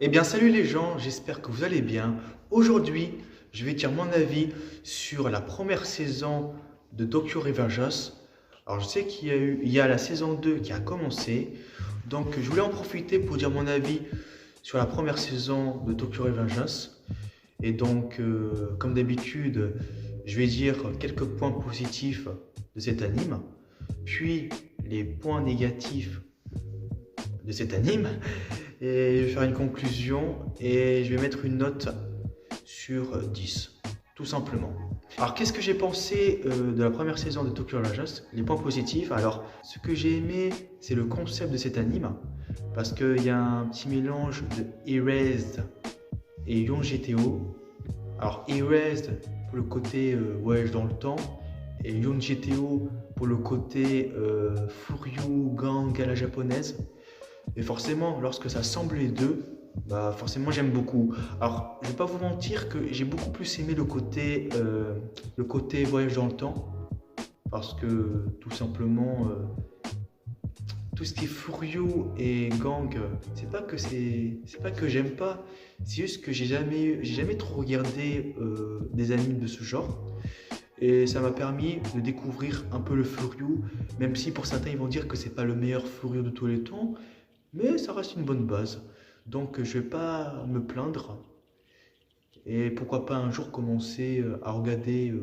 Eh bien, salut les gens, j'espère que vous allez bien. Aujourd'hui, je vais dire mon avis sur la première saison de Tokyo Revengers. Alors, je sais il y a la saison 2 qui a commencé, donc je voulais en profiter pour dire mon avis sur la première saison de Tokyo Revengers. Et donc, comme d'habitude, je vais dire quelques points positifs de cet anime, puis les points négatifs de cet anime, et je vais faire une conclusion et je vais mettre une note sur 10, tout simplement. Alors, qu'est-ce que j'ai pensé de la première saison de Tokyo Revengers? Les points positifs. Alors, ce que j'ai aimé, c'est le concept de cet anime, parce qu'il y a un petit mélange de Erased et Young GTO. Alors, Erased pour le côté voyage dans le temps, et Young GTO pour le côté Furyu gang à la japonaise. Et forcément, lorsque ça semble les deux, bah forcément j'aime beaucoup. Alors, je vais pas vous mentir que j'ai beaucoup plus aimé le côté voyage dans le temps, parce que tout simplement, tout ce qui est Furio et Gang, c'est pas que j'aime pas, c'est juste que j'ai jamais trop regardé des animes de ce genre. Et ça m'a permis de découvrir un peu le Furio, même si pour certains ils vont dire que c'est pas le meilleur Furio de tous les temps, mais ça reste une bonne base. Donc je vais pas me plaindre. Et pourquoi pas un jour commencer à regarder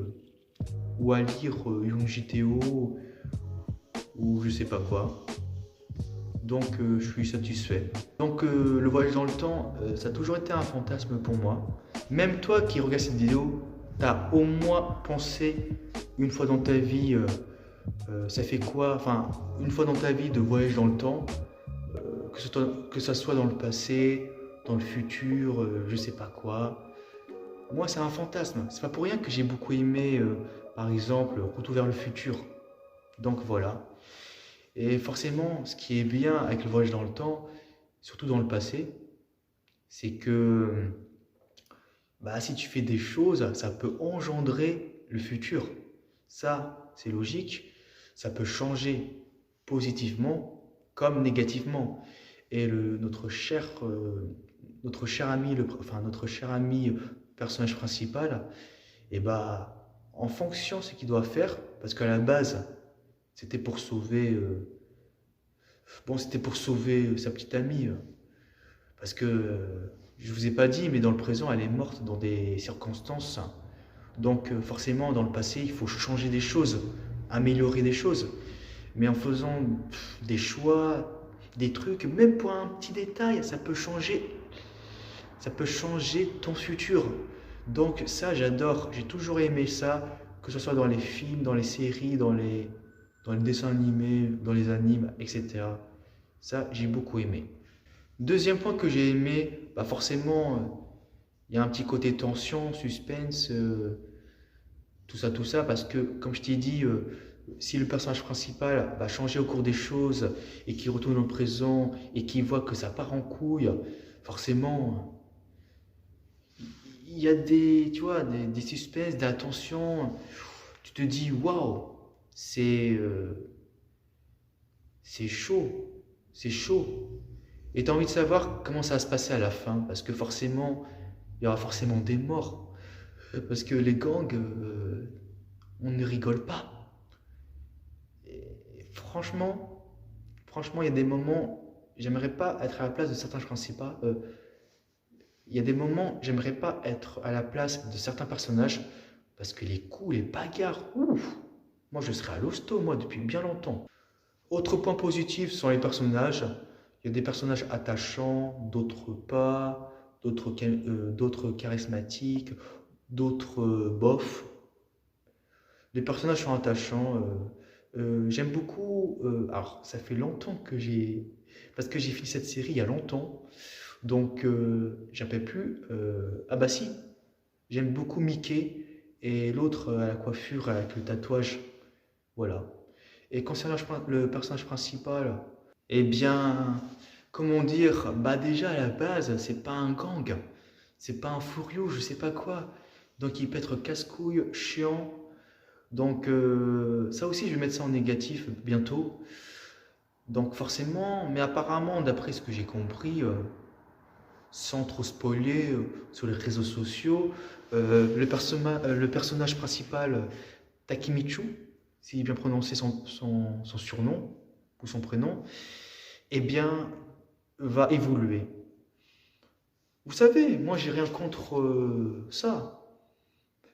ou à lire Young JTO ou je sais pas quoi. Donc je suis satisfait. Donc le voyage dans le temps, ça a toujours été un fantasme pour moi. Même toi qui regardes cette vidéo, t'as au moins pensé une fois dans ta vie, ça fait quoi, enfin une fois dans ta vie de voyage dans le temps, que ça soit dans le passé, dans le futur, je sais pas quoi. Moi, c'est un fantasme. C'est pas pour rien que j'ai beaucoup aimé, par exemple, Retour vers le futur. Donc voilà. Et forcément, ce qui est bien avec le voyage dans le temps, surtout dans le passé, c'est que bah, si tu fais des choses, ça peut engendrer le futur. Ça, c'est logique. Ça peut changer positivement comme négativement. Et notre cher ami, notre cher ami personnage principal, et bah, en fonction de ce qu'il doit faire, parce qu'à la base, c'était pour sauver, c'était pour sauver sa petite amie, parce que je vous ai pas dit, mais dans le présent, elle est morte dans des circonstances. Donc forcément, dans le passé, il faut changer des choses, améliorer des choses. Mais en faisant des choix, des trucs, même pour un petit détail, ça peut changer ton futur. Donc ça, j'adore, j'ai toujours aimé ça, que ce soit dans les films, dans les séries, dans les dessins animés, dans les animes, etc. Ça, j'ai beaucoup aimé. Deuxième point que j'ai aimé, bah forcément, il y a un petit côté tension, suspense, tout ça, parce que, comme je t'ai dit, si le personnage principal va changer au cours des choses et qu'il retourne au présent et qu'il voit que ça part en couille, forcément, il y a tu vois, des suspens, de la tension. Tu te dis, waouh, c'est c'est chaud, c'est chaud. Et tu as envie de savoir comment ça va se passer à la fin, parce que forcément, il y aura forcément des morts. Parce que les gangs, on ne rigole pas. Et franchement, il y a des moments, j'aimerais pas être à la place de certains principaux. Il y a des moments, j'aimerais pas être à la place de certains personnages parce que les coups, les bagarres, ouf, moi je serais à l'hosto, moi, depuis bien longtemps. Autre point positif sont les personnages. Il y a des personnages attachants, d'autres pas, d'autres charismatiques, d'autres bof. Les personnages sont attachants. J'aime beaucoup. Alors, ça fait longtemps que j'ai. Parce que j'ai fini cette série il y a longtemps. Donc, j'appelle plus. Ah bah si, j'aime beaucoup Mickey et l'autre à la coiffure avec le tatouage. Voilà. Et concernant le personnage principal, eh bien, comment dire, bah déjà à la base, c'est pas un gang, c'est pas un furieux, je sais pas quoi. Donc il peut être casse-couille, chiant. Donc ça aussi, je vais mettre ça en négatif bientôt. Donc forcément, mais apparemment, d'après ce que j'ai compris, sans trop spoiler sur les réseaux sociaux, le personnage principal, Takemichu, si j'ai bien prononcé son surnom ou son prénom, eh bien, va évoluer. Vous savez, moi, j'ai rien contre ça.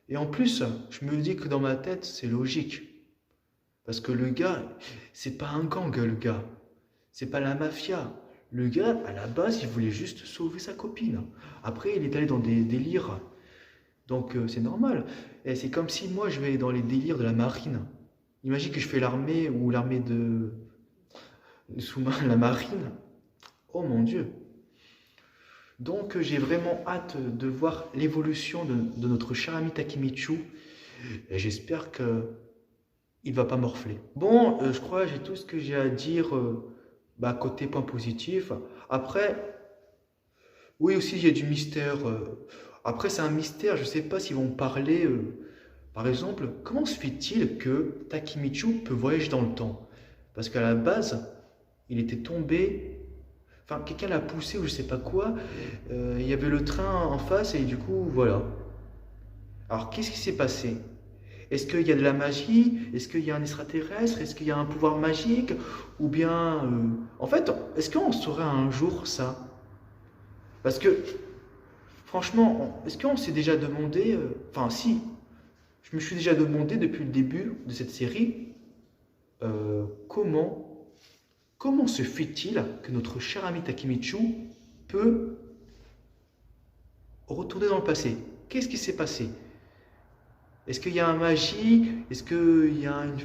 Et en plus, je me dis que dans ma tête, c'est logique. Parce que le gars, c'est pas un gang, le gars. C'est pas la mafia. Le gars, à la base, il voulait juste sauver sa copine. Après, il est allé dans des délires. Donc, c'est normal. Et c'est comme si moi, je vais dans les délires de la marine. Imagine que je fais l'armée ou l'armée de sous-marin, la marine. Oh mon Dieu. Donc, j'ai vraiment hâte de voir l'évolution de notre cher ami Takemichu. Et j'espère que il va pas morfler. Bon, je crois que j'ai tout ce que j'ai à dire côté point positif. Après, oui aussi, il y a du mystère. Après, c'est un mystère, je sais pas s'ils vont parler. Par exemple, comment se fait-il que Takemichu peut voyager dans le temps? Parce qu'à la base, il était tombé, enfin, quelqu'un l'a poussé ou je sais pas quoi. Il y avait le train en face et du coup, voilà. Alors, qu'est-ce qui s'est passé? Est-ce qu'il y a de la magie? Est-ce qu'il y a un extraterrestre? Est-ce qu'il y a un pouvoir magique? Ou bien... En fait, est-ce qu'on saurait un jour ça? Parce que, franchement, est-ce qu'on s'est déjà demandé... Enfin, si, je me suis déjà demandé depuis le début de cette série, comment se fait-il que notre cher ami Takemichu peut retourner dans le passé? Qu'est-ce qui s'est passé? Est-ce qu'il y a un magie? Est-ce qu'il y a une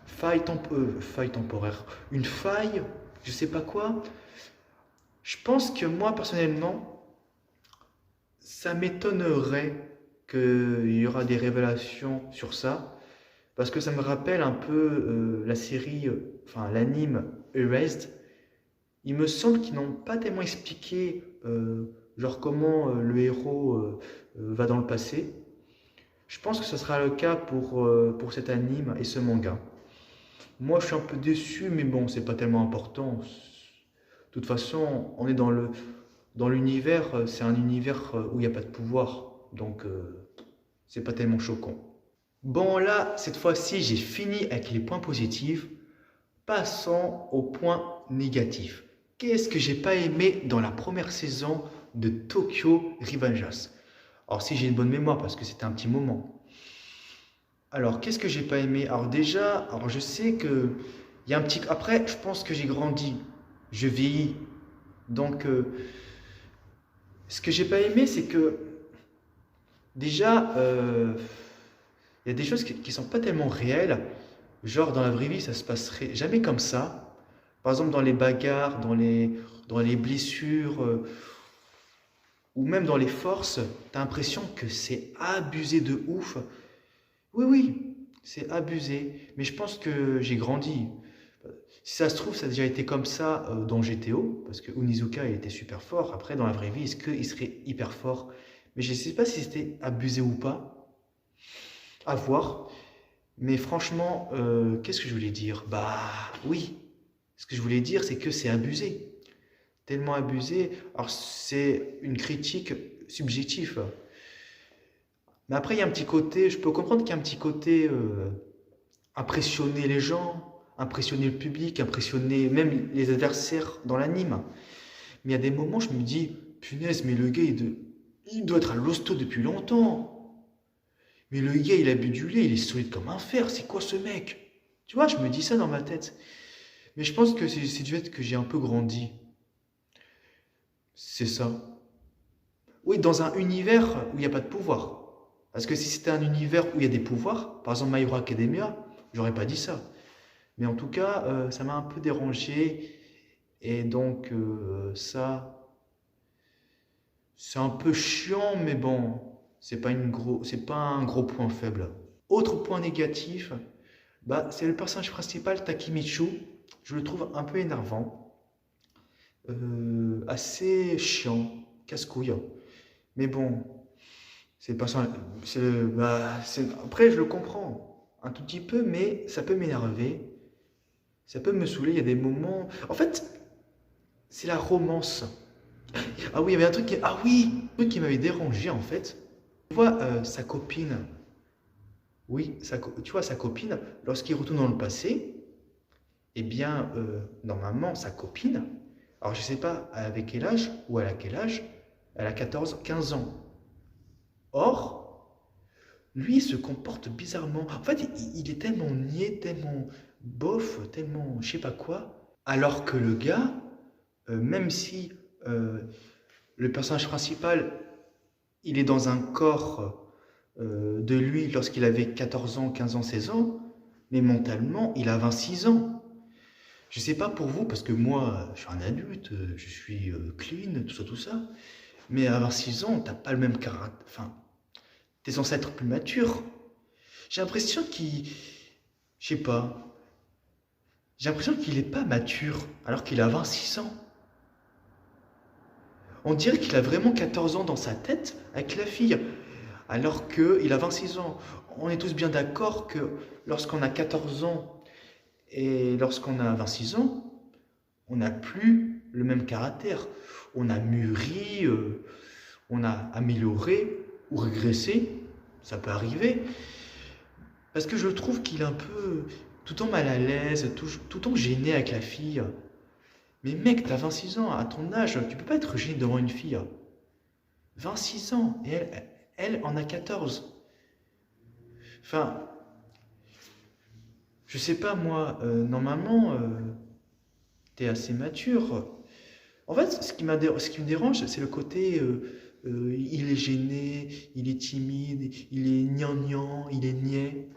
faille temporaire? Une faille? Je sais pas quoi. Je pense que moi, personnellement, ça m'étonnerait qu'il y aura des révélations sur ça. Parce que ça me rappelle un peu la série, enfin l'anime Erased. Il me semble qu'ils n'ont pas tellement expliqué genre comment le héros va dans le passé. Je pense que ce sera le cas pour cet anime et ce manga. Moi, je suis un peu déçu, mais bon, c'est pas tellement important. De toute façon, on est dans l'univers, c'est un univers où il n'y a pas de pouvoir. Donc, c'est pas tellement choquant. Bon, là, cette fois-ci, j'ai fini avec les points positifs. Passons aux points négatifs. Qu'est-ce que j'ai pas aimé dans la première saison de Tokyo Revengers? Alors, si j'ai une bonne mémoire, parce que c'était un petit moment. Alors, qu'est-ce que j'ai pas aimé? Alors déjà, alors je sais que il y a un petit... Après, je pense que j'ai grandi, je vieillis. Donc, ce que j'ai pas aimé, c'est que déjà, il y a des choses qui sont pas tellement réelles. Genre, dans la vraie vie, ça se passerait jamais comme ça. Par exemple, dans les bagarres, dans les blessures, ou même dans les forces, tu as l'impression que c'est abusé de ouf. Oui, oui, c'est abusé. Mais je pense que j'ai grandi. Si ça se trouve, ça a déjà été comme ça dans GTO, parce que Onizuka, il était super fort. Après, dans la vraie vie, est-ce qu'il serait hyper fort? Mais je ne sais pas si c'était abusé ou pas. À voir. Mais franchement, qu'est-ce que je voulais dire? Bah oui, ce que je voulais dire, c'est que c'est abusé. Tellement abusé. Alors, c'est une critique subjective. Mais après, il y a un petit côté, je peux comprendre qu'il y a un petit côté impressionner les gens, impressionner le public, impressionner même les adversaires dans l'anime. Mais il y a des moments, je me dis, punaise, mais le gars, il doit être à l'hosto depuis longtemps. Mais le gars, il a bu du lait, il est solide comme un fer, c'est quoi ce mec? Tu vois, je me dis ça dans ma tête. Mais je pense que c'est du fait que j'ai un peu grandi. C'est ça. Oui, dans un univers où il n'y a pas de pouvoir. Parce que si c'était un univers où il y a des pouvoirs, par exemple My Hero Academia, j'aurais pas dit ça. Mais en tout cas, ça m'a un peu dérangé. Et donc, ça, c'est un peu chiant, mais bon, c'est pas un gros point faible. Autre point négatif, bah, c'est le personnage principal, Takemichu. Je le trouve un peu énervant, assez chiant, casse-couille. Mais bon, c'est pas ça. Après, je le comprends un tout petit peu, mais ça peut m'énerver. Ça peut me saouler. Il y a des moments. En fait, c'est la romance. Ah oui, il y avait un truc qui... Ah oui, un truc qui m'avait dérangé en fait. Tu vois, sa copine, oui, tu vois, sa copine, lorsqu'il retourne dans le passé, eh bien, normalement, sa copine, alors je sais pas avec quel âge, ou elle a quel âge, elle a 14, 15 ans. Or, lui, il se comporte bizarrement. En fait, il est tellement niais, tellement bof, tellement je sais pas quoi. Alors que le gars, même si euh, le personnage principal, il est dans un corps de lui lorsqu'il avait 14 ans, 15 ans, 16 ans, mais mentalement, il a 26 ans. Je sais pas pour vous, parce que moi, je suis un adulte, je suis clean, tout ça. Mais à 26 ans, t'as pas le même caractère. Enfin, t'es censé être plus mature. J'ai l'impression qu'il... Je sais pas. J'ai l'impression qu'il est pas mature, alors qu'il a 26 ans. On dirait qu'il a vraiment 14 ans dans sa tête avec la fille, alors qu'il a 26 ans. On est tous bien d'accord que lorsqu'on a 14 ans et lorsqu'on a 26 ans, on n'a plus le même caractère. On a mûri, on a amélioré ou régressé, ça peut arriver. Parce que je trouve qu'il est un peu tout le temps mal à l'aise, tout le temps gêné avec la fille. Mais mec, t'as 26 ans, à ton âge, tu peux pas être gêné devant une fille. 26 ans, et elle en a 14. Enfin, je sais pas moi, normalement, t'es assez mature. En fait, ce qui me dérange, c'est le côté, il est gêné, il est timide, il est gnangnan, il est niais.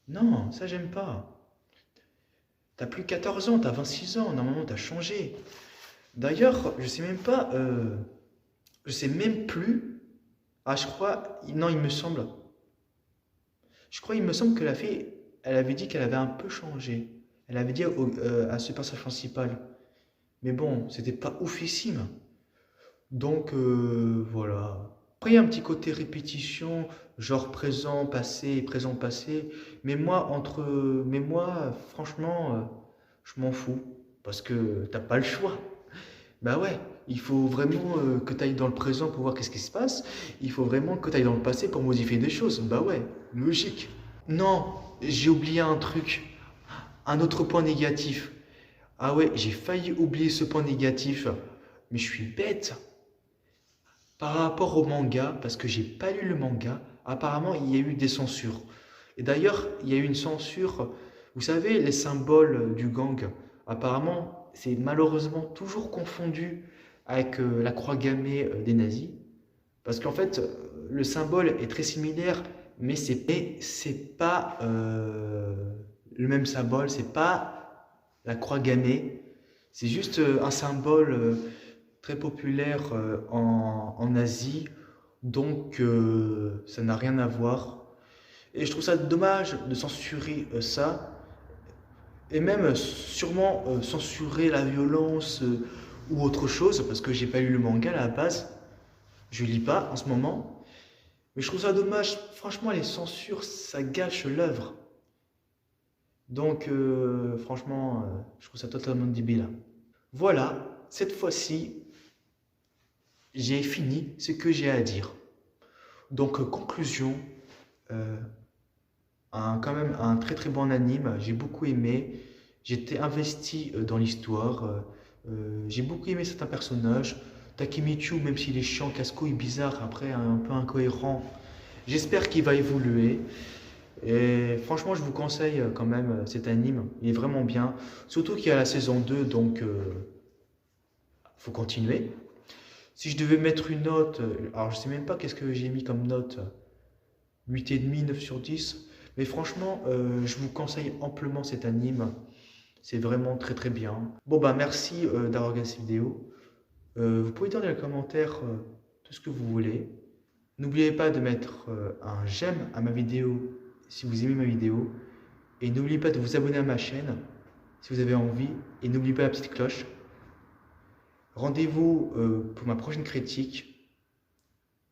Non, ça j'aime pas. T'as plus 14 ans, t'as 26 ans, normalement t'as changé. D'ailleurs, je sais même pas, je sais même plus. Ah, je crois, non, il me semble. Il me semble que la fille, elle avait dit qu'elle avait un peu changé. Elle avait dit à ce personnage principal. Mais bon, c'était pas oufissime. Donc, voilà. Après, il y a un petit côté répétition, genre présent, passé. Mais moi, franchement, je m'en fous. Parce que t'as pas le choix. Bah ouais, il faut vraiment que tu ailles dans le présent pour voir qu'est-ce qui se passe. Il faut vraiment que tu ailles dans le passé pour modifier des choses. Bah ouais, logique. Non, j'ai oublié un truc. Un autre point négatif. Ah ouais, j'ai failli oublier ce point négatif. Mais je suis bête. Par rapport au manga, parce que j'ai pas lu le manga, apparemment il y a eu des censures. Et d'ailleurs, il y a eu une censure, vous savez, les symboles du gang, apparemment, c'est malheureusement toujours confondu avec la croix gammée des nazis. Parce qu'en fait, le symbole est très similaire, mais c'est pas le même symbole, c'est pas la croix gammée. C'est juste un symbole très populaire en Asie, donc ça n'a rien à voir. Et je trouve ça dommage de censurer ça, et même sûrement censurer la violence ou autre chose, parce que j'ai pas lu le manga à la base, je lis pas en ce moment, mais je trouve ça dommage. Franchement, les censures, ça gâche l'œuvre. Donc, franchement, je trouve ça totalement débile. Voilà, cette fois-ci, j'ai fini ce que j'ai à dire. Donc, conclusion, euh, quand même un très très bon anime, j'ai beaucoup aimé, j'étais investi dans l'histoire, j'ai beaucoup aimé certains personnages, Takemichi, même s'il est chiant, casse-couille, bizarre, après un peu incohérent, j'espère qu'il va évoluer. Et franchement, je vous conseille quand même cet anime, il est vraiment bien, surtout qu'il y a la saison 2, donc faut continuer. Si je devais mettre une note, alors je sais même pas qu'est-ce que j'ai mis comme note, 8,5, 9 sur 10. Mais franchement, je vous conseille amplement cet anime. C'est vraiment très très bien. Bon bah merci d'avoir regardé cette vidéo. Vous pouvez dire dans les commentaires tout ce que vous voulez. N'oubliez pas de mettre un j'aime à ma vidéo si vous aimez ma vidéo. Et n'oubliez pas de vous abonner à ma chaîne si vous avez envie. Et n'oubliez pas la petite cloche. Rendez-vous pour ma prochaine critique.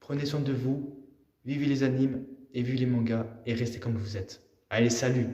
Prenez soin de vous. Vivez les animes et vivez les mangas et restez comme vous êtes. Allez, salut!